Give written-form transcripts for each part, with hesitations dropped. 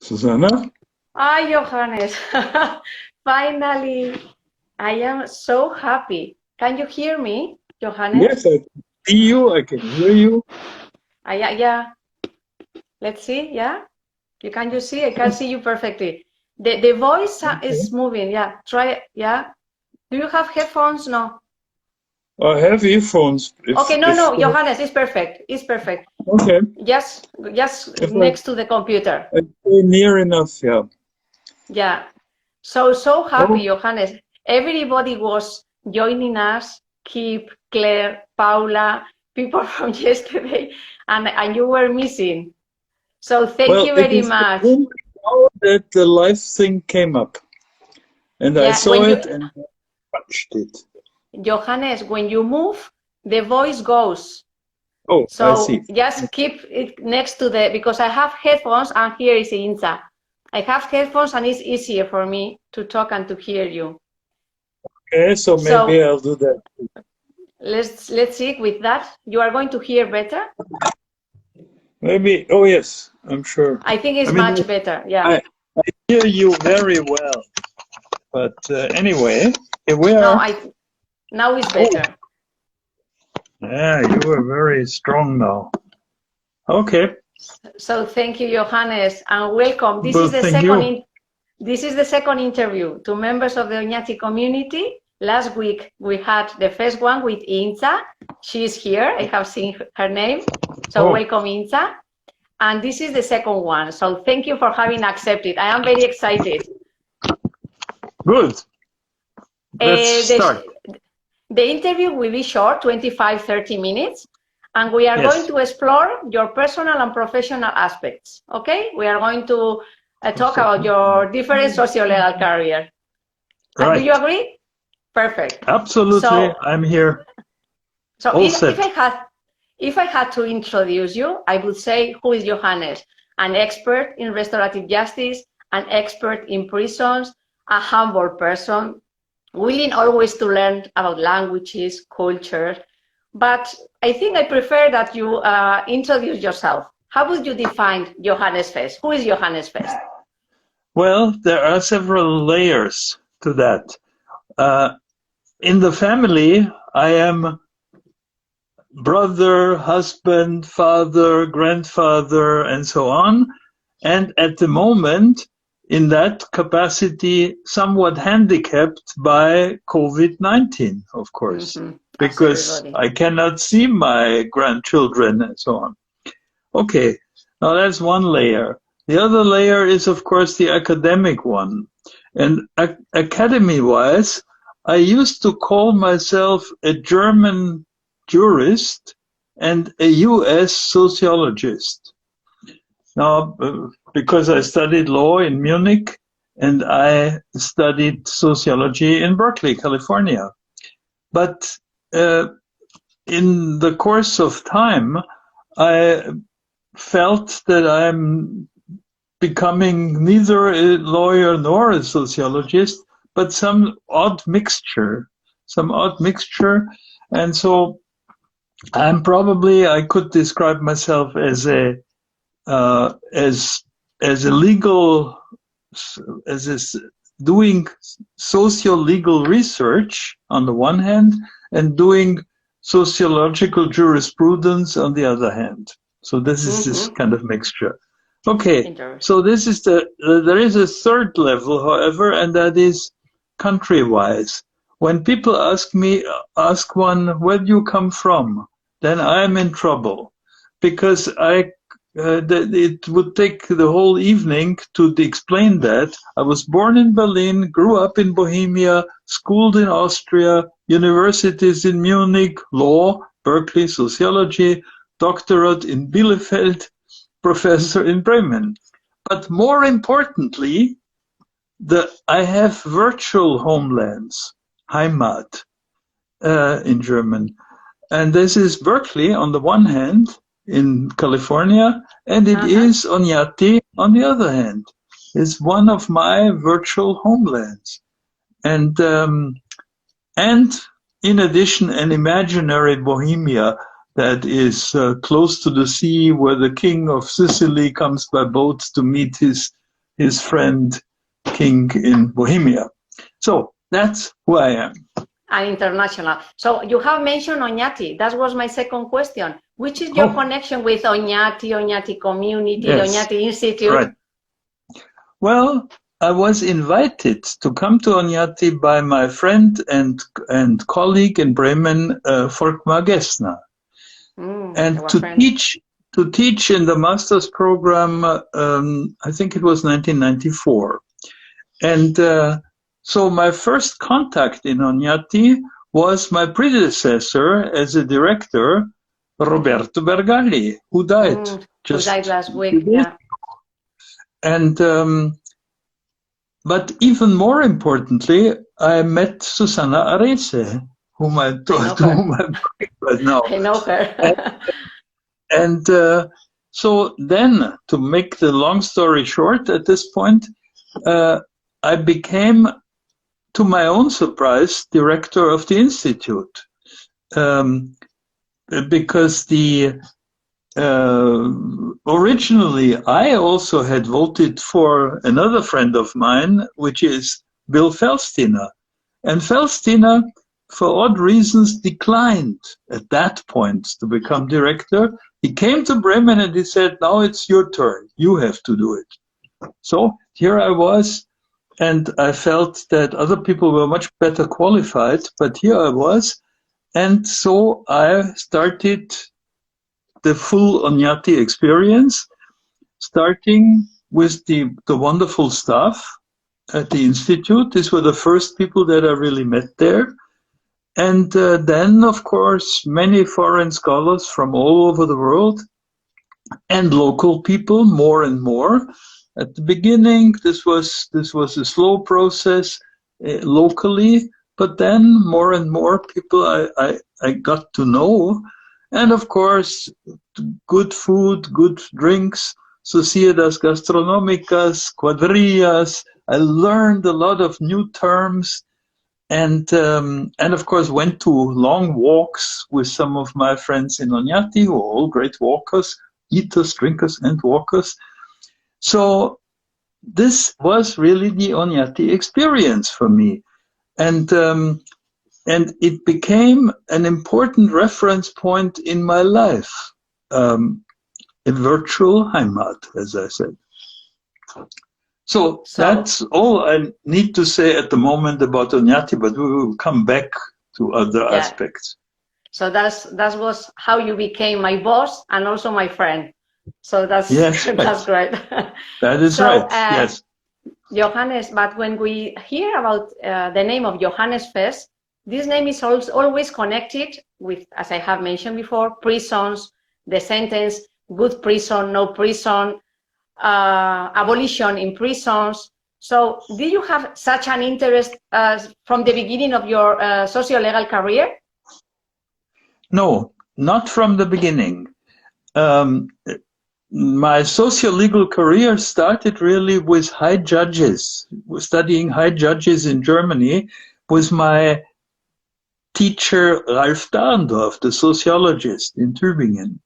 Susana? Hi, Johannes. Finally, I am so happy. Can you hear me, Johannes? Yes, I can see you, I can hear you. Yeah. Let's see. Yeah. Can you see? I can see you perfectly. The voice Okay. is moving. Yeah. Try. Yeah. Do you have headphones? No. I have earphones. Okay. No. Johannes, it's perfect. It's perfect. Okay. Just If next to the computer. I stay near enough, yeah. Yeah. So happy, Oh, Johannes. Everybody was joining us, Kip, Claire, Paula, people from yesterday, and you were missing. So thank well, you it very is much. only now that the live thing came up, and I Yeah, saw it and touched it. Johannes, when you move, the voice goes. Oh, I So see. just keep it next to because I have headphones and here is Inza. I have headphones and it's easier for me to talk and to hear you. Okay, so maybe So I'll do that. let's see with that. You are going to hear better. Maybe, oh yes, I'm sure. I think I it's mean, much better. Yeah. I hear you very well, but anyway, here we No, are. now it's Oh, better. yeah, you are very strong now. Okay. So thank you, Johannes, and welcome. Well, thank you. This is the second interview to members of the Oñati community. Last week we had the first one with Inza. She is here. I have seen her name. So Oh, welcome, Inza. And this is the second one. So thank you for having accepted. I am very excited. good. Let's start. The interview will be short, 25-30 minutes, and we are going Yes. to explore your personal and professional aspects, okay? We are going to talk about your different socio-legal career. Do you Right. agree? Perfect. Absolutely. So, I'm here. so All if set. I had to introduce you, I would say, who is Johannes? An expert in restorative justice, an expert in prisons, a humble person, willing always to learn about languages, culture, but I think I prefer that you introduce yourself. How would you define Johannes Feest? Who is Johannes Feest? Well, there are several layers to that. Uh, in the family, I am brother, husband, father, grandfather, and so on. And at the moment, in that capacity, somewhat handicapped by COVID-19, of course, As because everybody. I cannot see my grandchildren and so on. Okay, now that's one layer. The other layer is, of course, the academic one. And academy-wise, I used to call myself a German jurist and a US sociologist. Now, because I studied law in Munich and I studied sociology in Berkeley, California. But in the course of time, I felt that I'm becoming neither a lawyer nor a sociologist, but some odd mixture. And so I could describe myself as a legal, doing socio-legal research on the one hand, and doing sociological jurisprudence on the other hand. So this is this kind of mixture. Okay, so this is there is a third level, however, and that is country-wise. When people ask one, where do you come from? Then I'm in trouble, because it would take the whole evening to explain that. I was born in Berlin, grew up in Bohemia, schooled in Austria, universities in Munich, law, Berkeley, sociology, doctorate in Bielefeld, professor in Bremen. But more importantly, I have virtual homelands, Heimat, in German. And this is Berkeley on the one hand, in California, and it is Oñati on the other hand. It's one of my virtual homelands. And in addition, an imaginary Bohemia that is close to the sea, where the king of Sicily comes by boat to meet his his friend king in Bohemia. So that's who I am. And international. So you have mentioned Oñati. That was my second question. Which is your connection with Oñati, Oñati community, the Oñati Institute? Right. Well, I was invited to come to Oñati by my friend and colleague in Bremen, Volkmar Gessner, and to teach in the master's program. I think it was 1994, and so my first contact in Oñati was my predecessor as a director, Roberto Bergali, who died last week. Yeah. And but even more importantly, I met Susana Arrese, whom I'm right now. I know her. And so then, to make the long story short, at this point, I became, to my own surprise, director of the institute, because originally I also had voted for another friend of mine, which is Bill Felstiner. And Felstiner, for odd reasons, declined at that point to become director. He came to Bremen and he said, now it's your turn. You have to do it. So here I was, and I felt that other people were much better qualified, but here I was. And so I started the full Oñati experience, starting with the wonderful staff at the Institute. These were the first people that I really met there. And then, of course, many foreign scholars from all over the world and local people, more and more. At the beginning, this was a slow process locally, but then more and more people I got to know. And of course, good food, good drinks, sociedades gastronómicas, cuadrillas. I learned a lot of new terms, and of course went to long walks with some of my friends in Oñati, who are all great walkers, eaters, drinkers, and walkers. So this was really the Oñati experience for me, and it became an important reference point in my life, a virtual Heimat, as I said. So that's all I need to say at the moment about Oñati, but we will come back to other aspects. So that was how you became my boss and also my friend. So that's that's great. That is right. Yes, Johannes. But when we hear about the name of Johannes Feest, this name is always connected with, as I have mentioned before, prisons, the sentence, good prison, no prison, abolition in prisons. So did you have such an interest from the beginning of your socio-legal career? No, not from the beginning. My socio-legal career started really with high judges, studying high judges in Germany with my teacher Ralf Dahrendorf, the sociologist in Tübingen.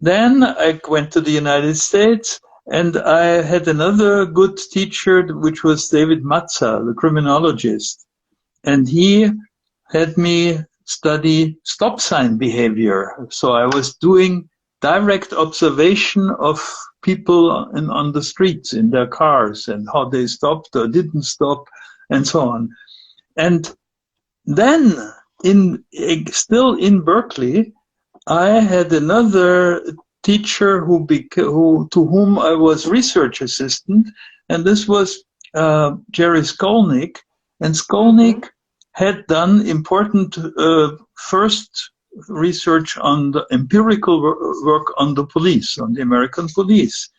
Then I went to the United States, and I had another good teacher, which was David Matza, the criminologist. And he had me study stop sign behavior. So I was doing direct observation of people on the streets in their cars and how they stopped or didn't stop and so on. And then, still in Berkeley, I had another teacher to whom I was research assistant, and this was Jerry Skolnick. And Skolnick had done important first research on the empirical work on the police, on the American police.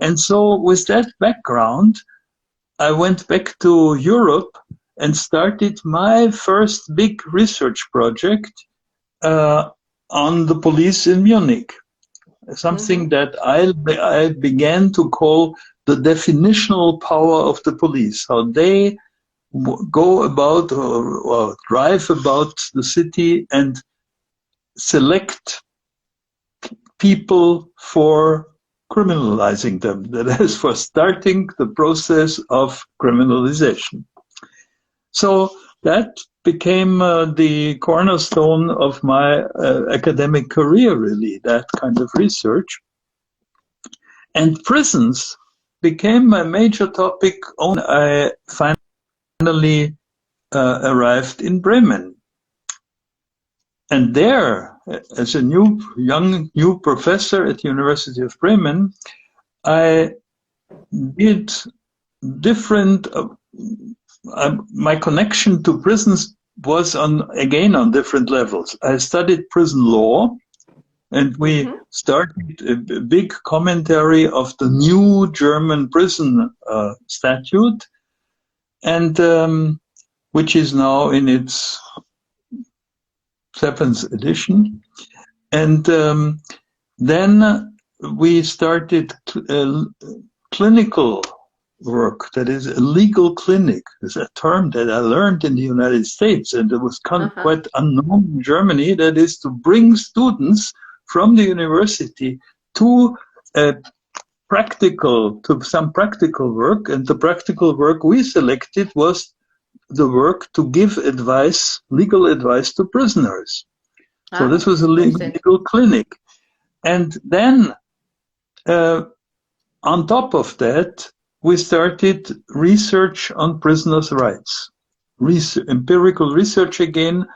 And so with that background, I went back to Europe and started my first big research project on the police in Munich, something that I began to call the definitional power of the police, how they go about or drive about the city and select people for criminalizing them. That is, for starting the process of criminalization. So that became the cornerstone of my academic career, really, that kind of research. And prisons became my major topic when I finally arrived in Bremen. And there, as a young professor at the University of Bremen, I did different, my connection to prisons was again on different levels. I studied prison law, and we started a big commentary of the new German prison statute, and which is now in its 7th edition. And then we started clinical work, that is a legal clinic, is a term that I learned in the United States, and it was quite unknown in Germany. That is to bring students from the university to some practical work, and the practical work we selected was the work to give advice, legal advice to prisoners. So this was a legal clinic. And then on top of that, we started research on prisoners' rights, empirical research again.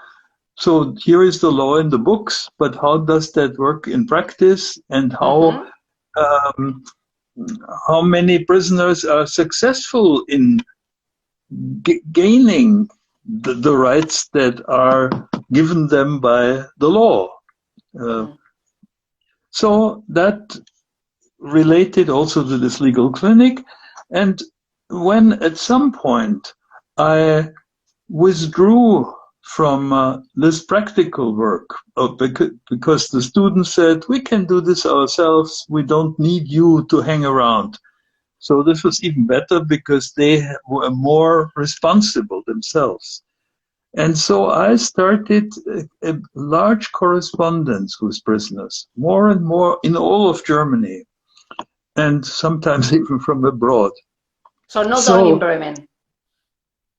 So here is the law in the books, but how does that work in practice, and how many prisoners are successful in gaining the rights that are given them by the law. So that related also to this legal clinic. And when at some point I withdrew from this practical work, because the students said, we can do this ourselves, we don't need you to hang around. So this was even better because they were more responsible themselves. And so I started a large correspondence with prisoners, more and more in all of Germany, and sometimes even from abroad. So not only in Bremen.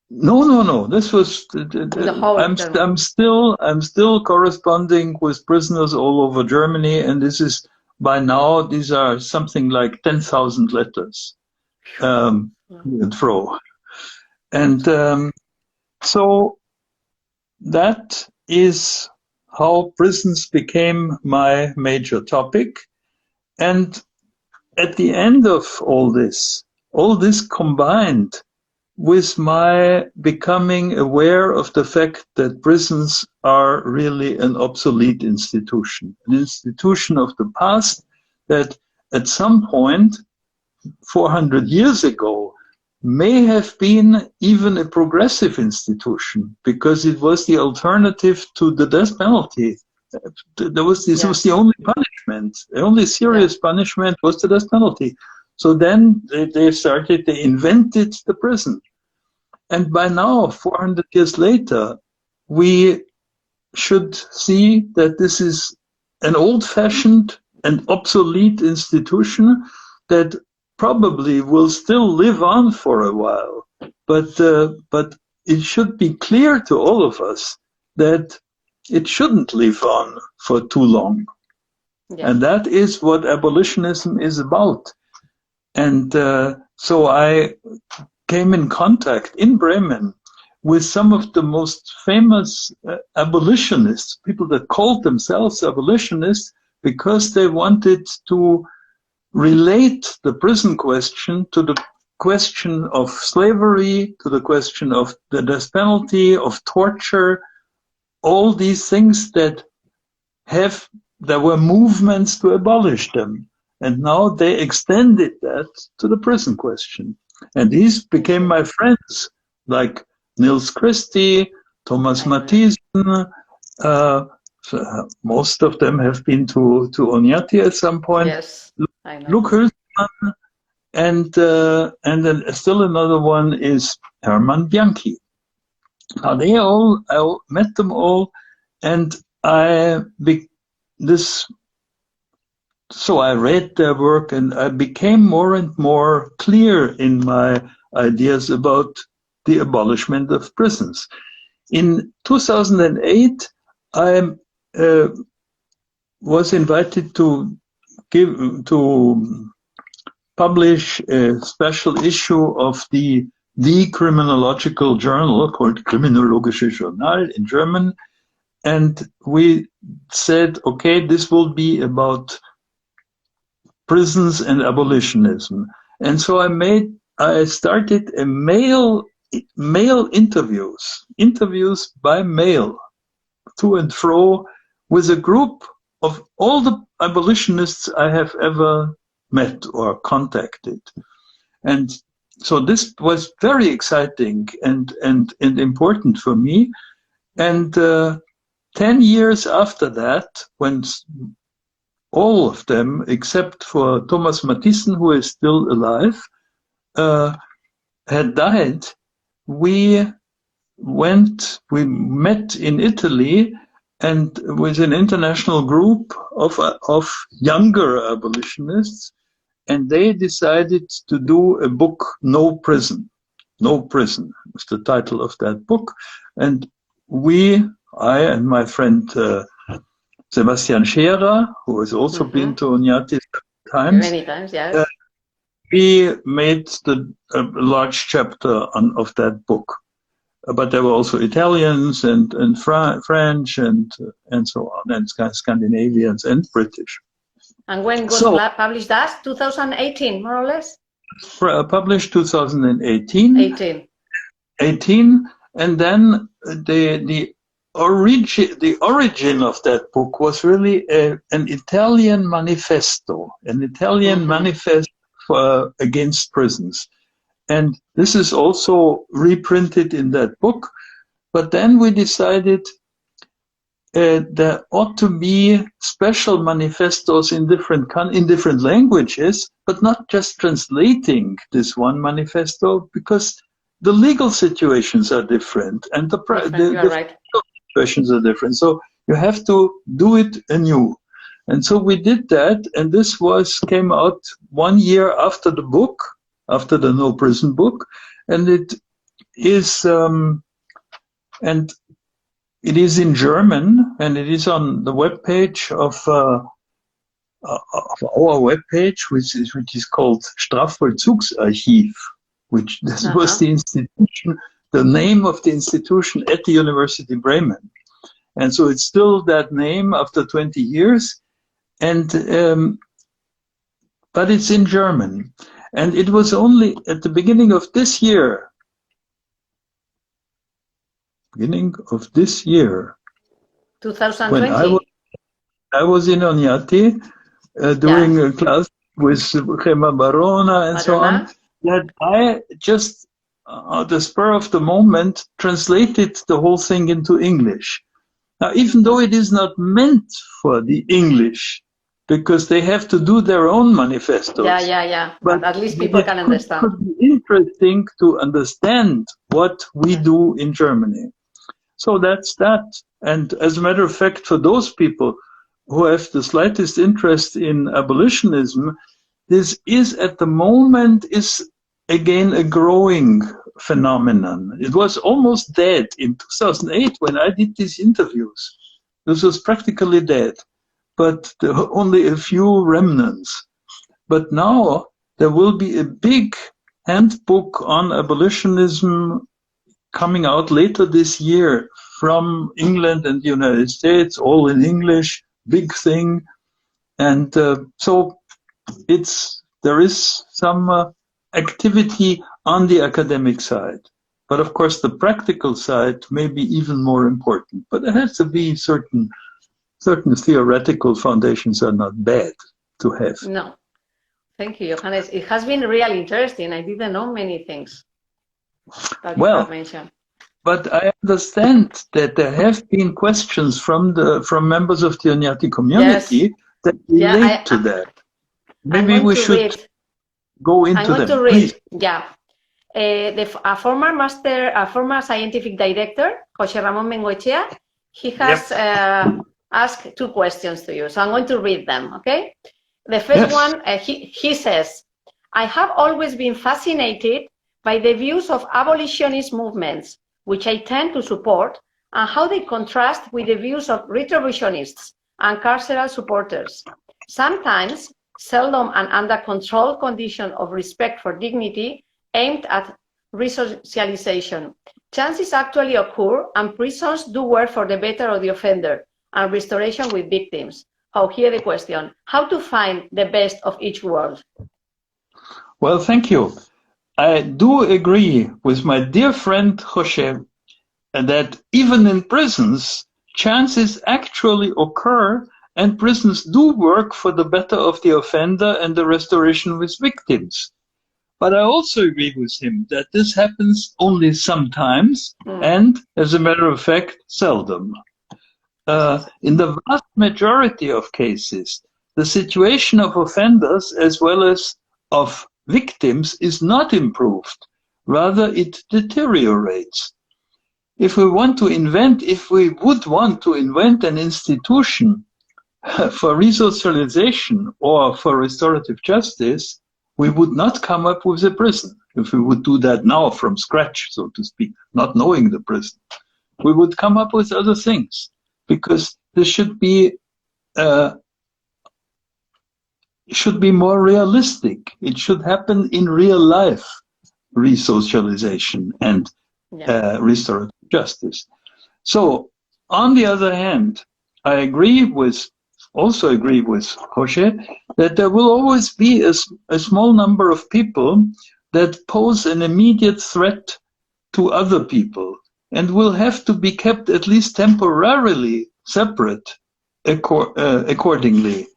No. This was. I'm still corresponding with prisoners all over Germany, and this is by now. These are something like 10,000 letters, and fro, and so that is how prisons became my major topic. And at the end of all this combined with my becoming aware of the fact that prisons are really an obsolete institution, an institution of the past that at some point, 400 years ago, may have been even a progressive institution because it was the alternative to the death penalty. This was the only punishment. The only serious punishment was the death penalty. So then they invented the prison. And by now, 400 years later, we should see that this is an old-fashioned and obsolete institution that probably will still live on for a while. But it should be clear to all of us that it shouldn't live on for too long. Yeah. And that is what abolitionism is about. And so I came in contact in Bremen with some of the most famous abolitionists, people that called themselves abolitionists because they wanted to relate the prison question to the question of slavery, to the question of the death penalty, of torture, all these things there were movements to abolish them. And now they extended that to the prison question. And these became my friends, like Nils Christie, Thomas Mathisen. Most of them have been to Oñati at some point. Yes, I know. Luke Hülsmann, and then still another one is Hermann Bianchi. Now I met them all, and this so I read their work and I became more and more clear in my ideas about the abolishment of prisons. In 2008, I was invited to publish a special issue of the criminological journal called Kriminologische Journal in German. And we said, okay, this will be about prisons and abolitionism. And so I started a mail interviews by mail, to and fro, with a group of all the abolitionists I have ever met or contacted. And so this was very exciting and important for me. And 10 years after that, when all of them, except for Thomas Mathiesen, who is still alive, had died, we met in Italy, and with an international group of younger abolitionists, and they decided to do a book, No Prison. No Prison was the title of that book. And I and my friend Sebastian Scherer, who has also been to Oñati times. Many times, yes. We made a large chapter of that book. But there were also Italians and French and so on, and Scandinavians and British. And when was published that? 2018, more or less? Published 2018. 18. And then the origin of that book was really an Italian manifesto, manifesto against prisons. And this is also reprinted in that book. But then we decided there ought to be special manifestos in different languages, but not just translating this one manifesto, because the legal situations are different and the situations are different. So you have to do it anew. And so we did that, and this came out 1 year after the book, after the No Prison book, and it is in German, and it is on the webpage of our webpage, which is called Strafvollzugsarchiv, which was the institution, the name of the institution at the University Bremen. And so it's still that name after 20 years, and but it's in German. And it was only at the beginning of this year, 2020, when I was in Oñati doing a class with Gemma Barona and so on, that I just, at the spur of the moment, translated the whole thing into English. Now, even though it is not meant for the English, because they have to do their own manifestos. But at least people can understand. It could be interesting to understand what we do in Germany. So that's that. And as a matter of fact, for those people who have the slightest interest in abolitionism, this is at the moment again a growing phenomenon. It was almost dead in 2008 when I did these interviews. This was practically dead, but there were only a few remnants. But now there will be a big handbook on abolitionism coming out later this year from England and the United States, all in English, big thing. And so there is some activity on the academic side. But of course, the practical side may be even more important. But there has to be certain theoretical foundations are not bad to have. No. Thank you, Johannes. It has been really interesting. I didn't know many things that you have mentioned. But I understand that there have been questions from members of the Oñati community that relate to that. Maybe we should go into them. I'm going to read, a former scientific director, José Ramón Bengoechea, he has asked 2 questions to you. So I'm going to read them, okay? The first one, he says, I have always been fascinated by the views of abolitionist movements, which I tend to support, and how they contrast with the views of retributionists and carceral supporters. Sometimes, seldom and under controlled condition of respect for dignity aimed at resocialization. Chances actually occur, and prisons do work for the better of the offender and restoration with victims. Oh, here the question, how to find the best of each world? Well, thank you. I do agree with my dear friend Jose that even in prisons, chances actually occur and prisons do work for the better of the offender and the restoration with victims. But I also agree with him that this happens only sometimes and, as a matter of fact, seldom. In the vast majority of cases, the situation of offenders as well as of victims is not improved. Rather, it deteriorates. If we would want to invent an institution for resocialization or for restorative justice, we would not come up with a prison. If we would do that now from scratch, so to speak, not knowing the prison, we would come up with other things, because this should be more realistic. It should happen in real life, resocialization and restorative justice. So, on the other hand, I also agree with Jose that there will always be a small number of people that pose an immediate threat to other people and will have to be kept at least temporarily separate accordingly.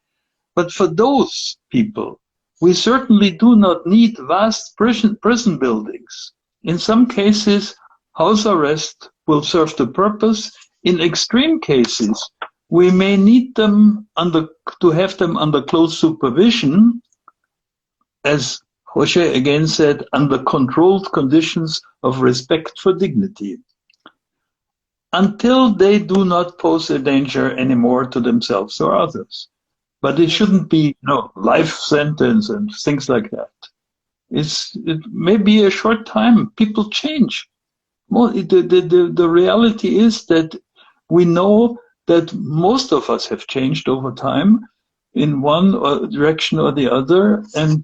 But for those people, we certainly do not need vast prison buildings. In some cases, house arrest will serve the purpose. In extreme cases, we may need them to have them under close supervision, as Jose again said, under controlled conditions of respect for dignity, until they do not pose a danger anymore to themselves or others. But it shouldn't be, life sentence and things like that. It may be a short time. People change. Well, the reality is that we know that most of us have changed over time in one direction or the other, and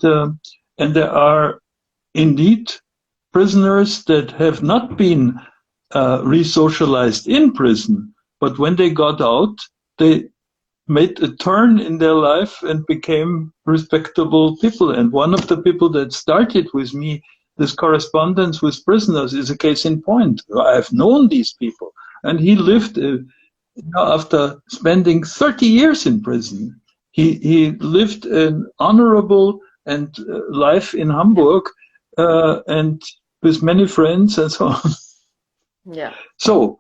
there are indeed prisoners that have not been re-socialized in prison, but when they got out, they made a turn in their life and became respectable people. And one of the people that started with me this correspondence with prisoners is a case in point. I have known these people, and he lived after spending 30 years in prison. He lived an honorable and life in Hamburg, and with many friends and so on. Yeah. So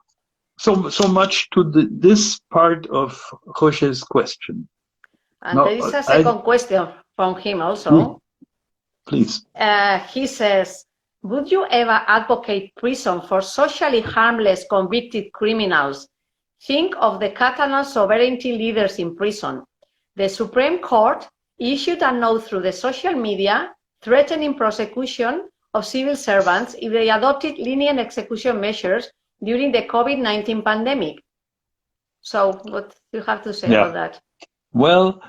much to this part of Jose's question. And there is a second question from him also. Please. He says, would you ever advocate prison for socially harmless convicted criminals? Think of the Catalan sovereignty leaders in prison. The Supreme Court issued a note through the social media threatening prosecution of civil servants if they adopted lenient execution measures during the COVID-19 pandemic. So what do you have to say about that? Well,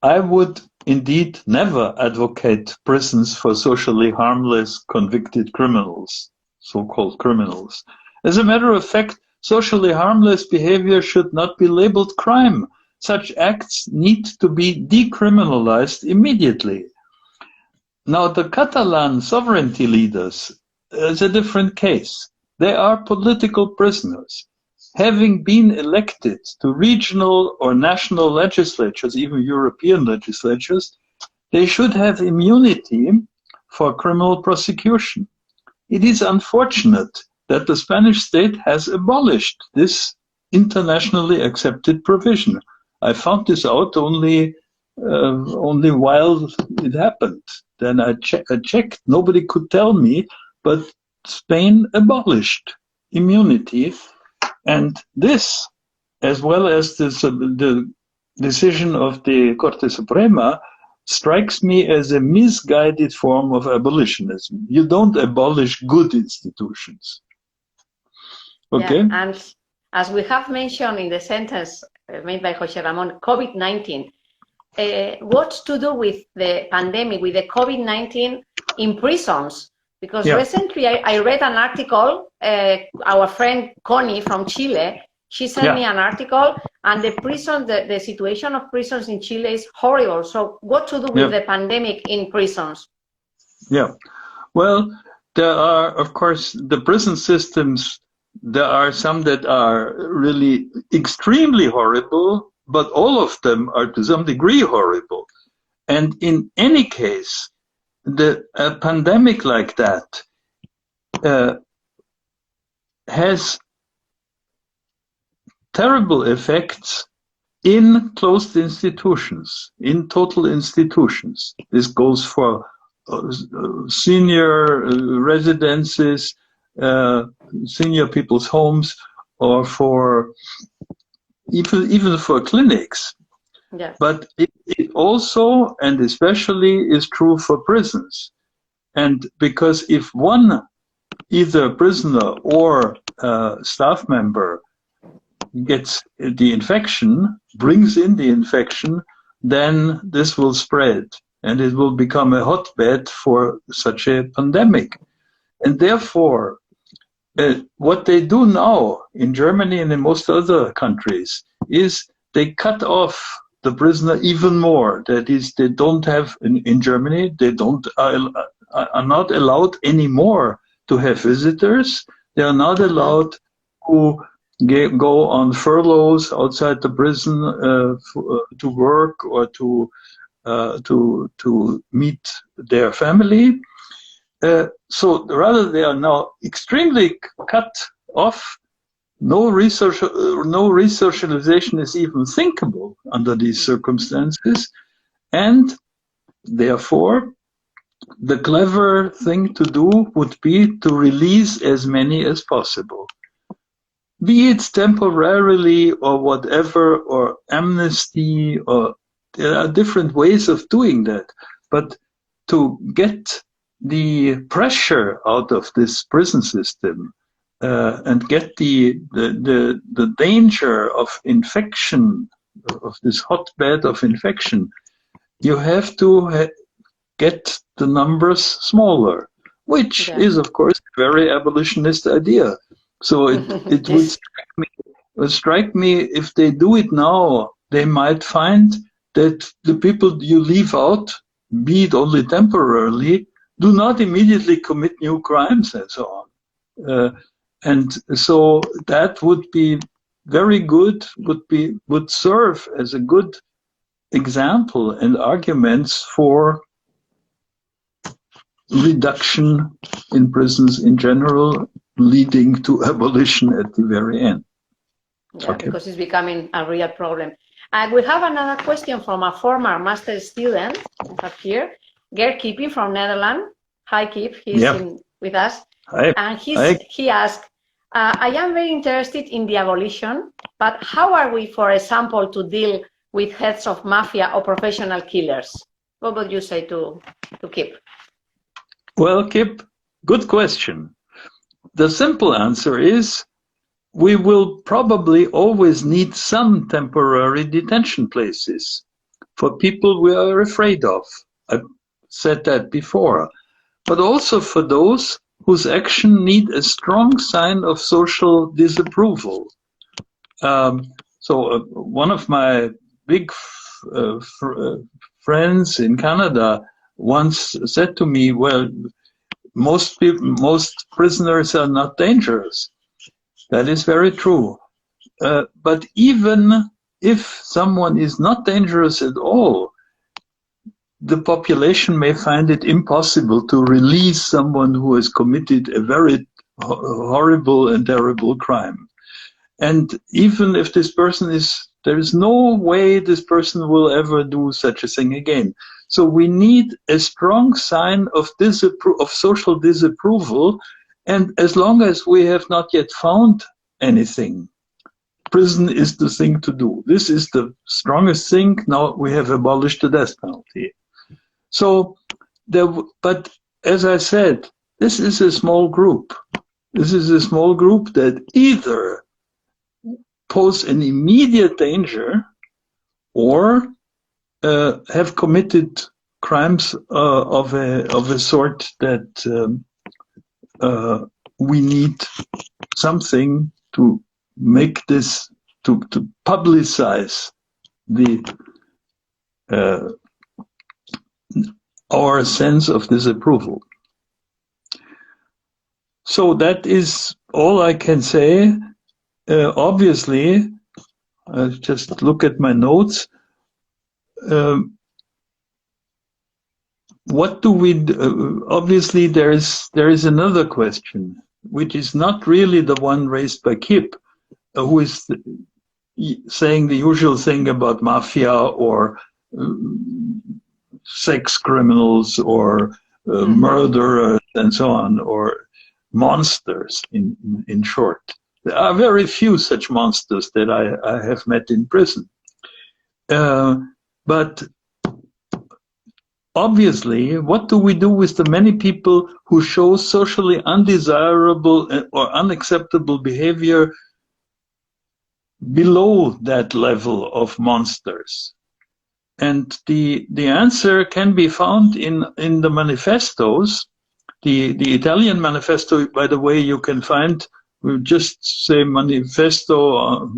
I would indeed never advocate prisons for socially harmless convicted criminals, so-called criminals. As a matter of fact, socially harmless behavior should not be labeled crime. Such acts need to be decriminalized immediately. Now, the Catalan sovereignty leaders is a different case. They are political prisoners. Having been elected to regional or national legislatures, even European legislatures, they should have immunity for criminal prosecution. It is unfortunate that the Spanish state has abolished this internationally accepted provision. I found this out only while it happened. Then I checked. Nobody could tell me, but Spain abolished immunity, and this, as well as the decision of the Corte Suprema strikes me as a misguided form of abolitionism. You don't abolish good institutions. Okay? Yeah, and as we have mentioned in the sentence made by Jose Ramon, COVID-19, what's to do with the pandemic, with the COVID-19 in prisons? Because recently I read an article, our friend Connie from Chile, she sent me an article, and the situation of prisons in Chile is horrible. So what to do with the pandemic in prisons? Yeah, well, there are, of course, the prison systems, there are some that are really extremely horrible, but all of them are to some degree horrible. And in any case, a pandemic like that has terrible effects in closed institutions, in total institutions. This goes for senior residences, senior people's homes, or for even for clinics. Yeah. But it also, and especially, is true for prisons. And because if one, either prisoner or staff member, gets the infection, brings in the infection, then this will spread and it will become a hotbed for such a pandemic. And therefore, what they do now in Germany and in most other countries is they cut off the prisoner even more. That is, they don't have, in Germany, they don't are not allowed anymore to have visitors. They are not allowed to go on furloughs outside the prison to work or to meet their family. So rather, they are now extremely cut off. No resocialization is even thinkable under these circumstances, and therefore, the clever thing to do would be to release as many as possible. Be it temporarily or whatever, or amnesty, or there are different ways of doing that. But to get the pressure out of this prison system and get the danger of infection, of this hotbed of infection, you have to get the numbers smaller, which is, of course, a very abolitionist idea. So it would strike me if they do it now, they might find that the people you leave out, be it only temporarily, do not immediately commit new crimes and so on. And so that would be very good, would serve as a good example and arguments for reduction in prisons in general, leading to abolition at the very end. Yeah, because it's becoming a real problem. We have another question from a former master student here, Gert Kieping from Netherlands. Hi, Kiep, he's with us. Hi. And he asked, I am very interested in the abolition, but how are we, for example, to deal with heads of mafia or professional killers? What would you say to Kiep? Well, Kiep, good question. The simple answer is we will probably always need some temporary detention places for people we are afraid of. I've said that before. But also for those whose action need a strong sign of social disapproval. So one of my big friends in Canada once said to me, well, most prisoners are not dangerous. That is very true. But even if someone is not dangerous at all, the population may find it impossible to release someone who has committed a very horrible and terrible crime. And even if this person there is no way this person will ever do such a thing again. So we need a strong sign of social disapproval. And as long as we have not yet found anything, prison is the thing to do. This is the strongest thing. Now we have abolished the death penalty. So, but as I said, this is a small group. This is a small group that either pose an immediate danger or have committed crimes of a sort that we need something to make this, to publicize the our sense of disapproval. So that is all I can say. Obviously, just look at my notes. What do we do? Obviously there is another question, which is not really the one raised by Kip, who is saying the usual thing about mafia or sex criminals or murderers and so on, or monsters in short. There are very few such monsters that I have met in prison. But obviously, what do we do with the many people who show socially undesirable or unacceptable behavior below that level of monsters? And the answer can be found in the manifestos. The Italian manifesto, by the way, you can find, we just say manifesto,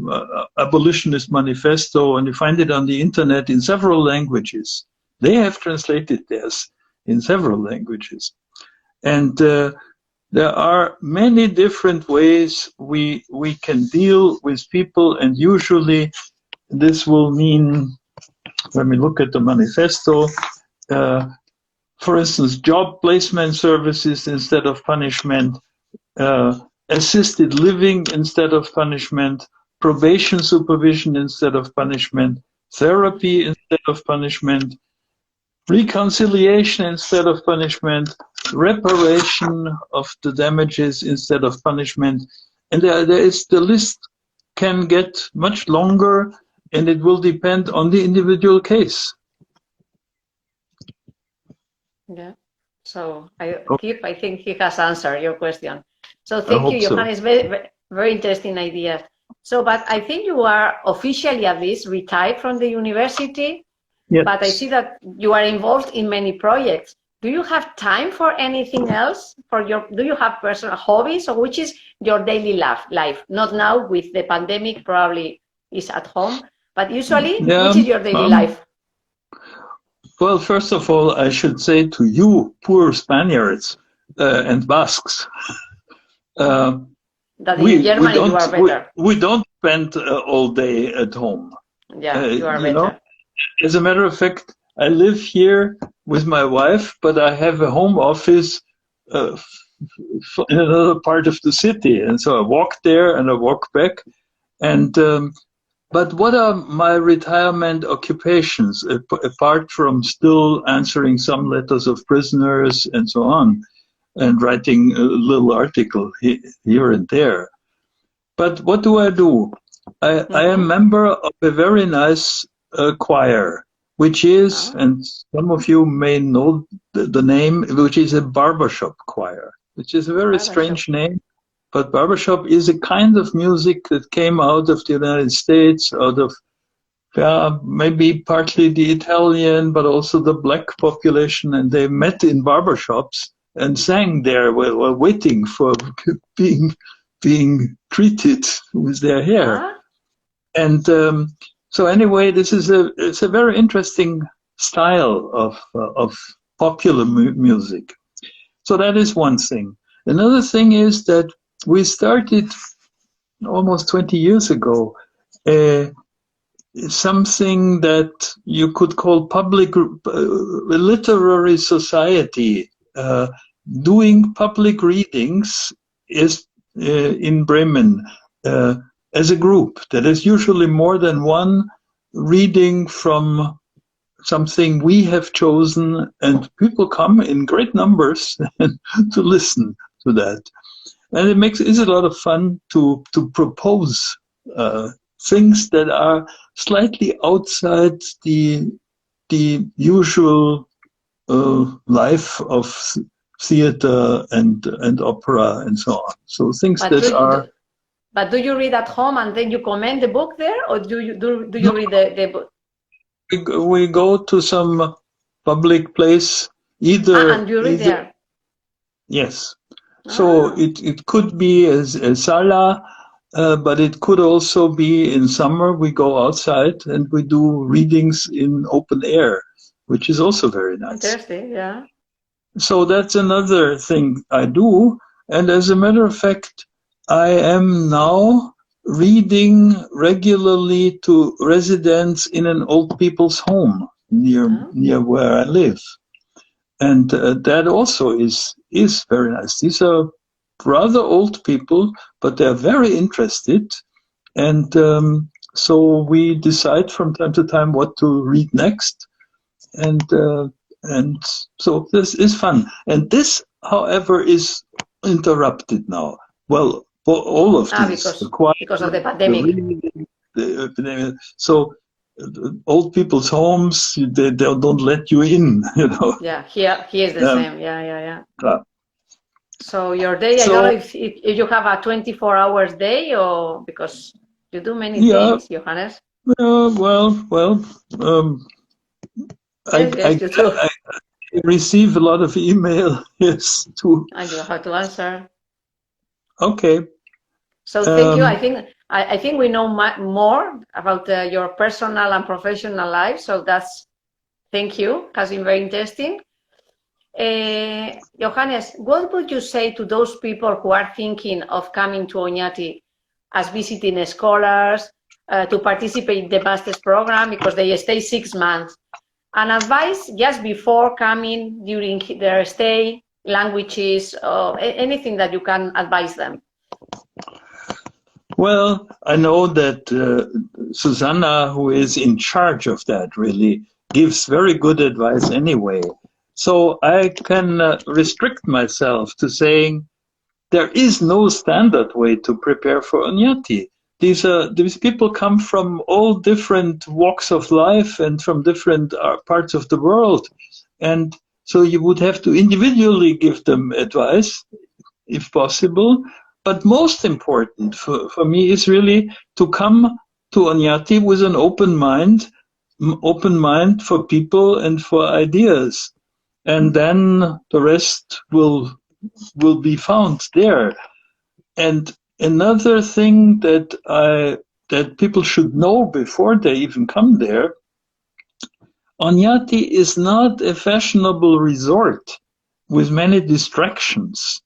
abolitionist manifesto, and you find it on the internet in several languages. They have translated this in several languages. And there are many different ways we can deal with people, and usually this will mean, when we look at the manifesto, for instance, job placement services instead of punishment, assisted living instead of punishment, probation supervision instead of punishment, therapy instead of punishment, reconciliation instead of punishment, reparation of the damages instead of punishment. And the list can get much longer, and it will depend on the individual case. Yeah. So Kip, I think he has answered your question. So thank you, Johannes. So. Very interesting idea. So, but I think you are officially at least retired from the university. Yes. But I see that you are involved in many projects. Do you have time for anything else? Do you have personal hobbies, or which is your daily life? Not now with the pandemic, probably is at home, but usually, which is your daily life? Well, first of all, I should say to you, poor Spaniards and Basques, that in Germany you are better. We don't spend all day at home. Yeah, you are better. Know? As a matter of fact, I live here with my wife, but I have a home office in another part of the city. And so I walk there and I walk back. And but what are my retirement occupations, apart from still answering some letters of prisoners and so on, and writing a little article here and there? But what do? I am a member of a very nice choir, which is, and some of you may know the name, which is a barbershop choir, which is a very strange name. But barbershop is a kind of music that came out of the United States, out of maybe partly the Italian, but also the black population, and they met in barbershops and sang there while waiting for being treated with their hair. And so anyway, it's a very interesting style of popular music. So that is one thing. Another thing is that we started almost 20 years ago something that you could call public literary society, doing public readings in Bremen as a group. That is usually more than one reading from something we have chosen, and people come in great numbers to listen to that. And it's a lot of fun to propose things that are slightly outside the usual life of theater and opera and so on. So things But that are. But do you read at home and then you comment the book there, or do you No, read the book? we go to some public place, either And you read there. yes. So it could be a sala, but it could also be in summer we go outside and we do readings in open air, which is also very nice. Interesting, yeah. So that's another thing I do. And as a matter of fact, I am now reading regularly to residents in an old people's home near where I live. And that also is very nice. These are rather old people, but they're very interested. And so we decide from time to time what to read next. And so this is fun. And this, however, is interrupted now. Well, for all of these, because of the pandemic. The epidemic. So old people's homes, they don't let you in, you know. Yeah, here is the same. Yeah. So your day, I don't know if you have a 24 hours day, or because you do many things, Johannes. I receive a lot of email, yes, too. And you have to answer. Okay. So thank you. I think we know more about your personal and professional life. So thank you. Has been very interesting. Johannes, what would you say to those people who are thinking of coming to Oñati as visiting scholars to participate in the master's program because they stay 6 months? An advice just before coming, during their stay, languages, anything that you can advise them? Well, I know that Susana, who is in charge of that, really gives very good advice anyway. So I can restrict myself to saying there is no standard way to prepare for Oñati. These people come from all different walks of life and from different parts of the world. And so you would have to individually give them advice, if possible. But most important for me is really to come to Oñati with an open mind for people and for ideas. And then the rest will be found there. And another thing that people should know before they even come there, Oñati is not a fashionable resort with many distractions,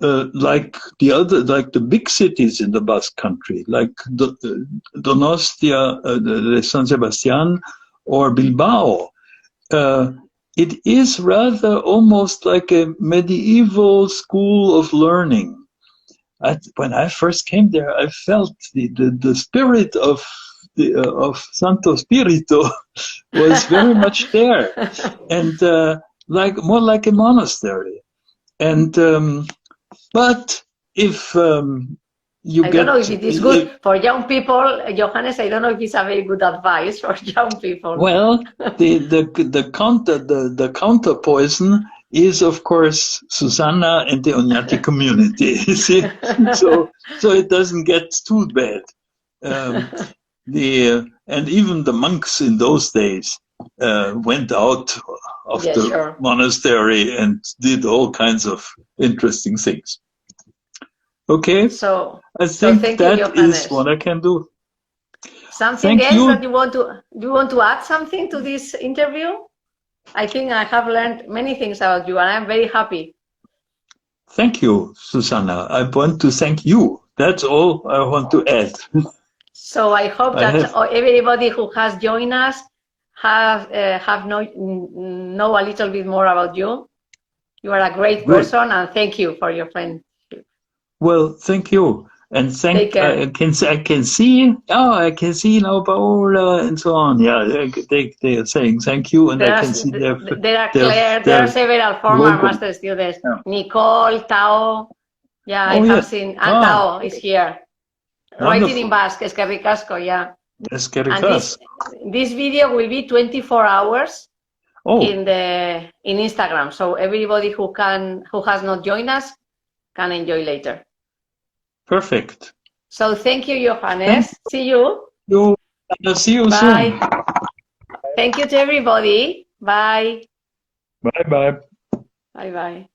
like the big cities in the Basque Country, like Donostia, San Sebastián, or Bilbao. It is rather almost like a medieval school of learning. When I first came there, I felt the spirit of Santo Spirito was very much there, and more like a monastery. And but if you I don't know if it is good for young people, Johannes. I don't know if it's a very good advice for young people. Well, the counter poison is, of course, Susana and the Oñati community. You see, so it doesn't get too bad. And even the monks in those days went out of the monastery and did all kinds of interesting things. Okay, so I think that is what I can do. Something else that you want to add something to this interview? I think I have learned many things about you, and I'm very happy. Thank you, Susana. I want to thank you. That's all I want to add. So I hope that everybody who has joined us have know a little bit more about you. You are a great person, and thank you for your friendship. Well, thank you. And I can see now Paola and so on. Yeah, they are saying thank you, and I can see there are several former master students. Yeah. Nicole, Tao. Yeah, I have seen, and Tao is here. Writing in Basque, eskerrik asko, yeah. Eskerrik And this video will be 24 hours in Instagram. So everybody who has not joined us can enjoy later. Perfect. So thank you, Johannes. See you. See you Bye. soon. Thank you to everybody. Bye. Bye-bye. Bye-bye.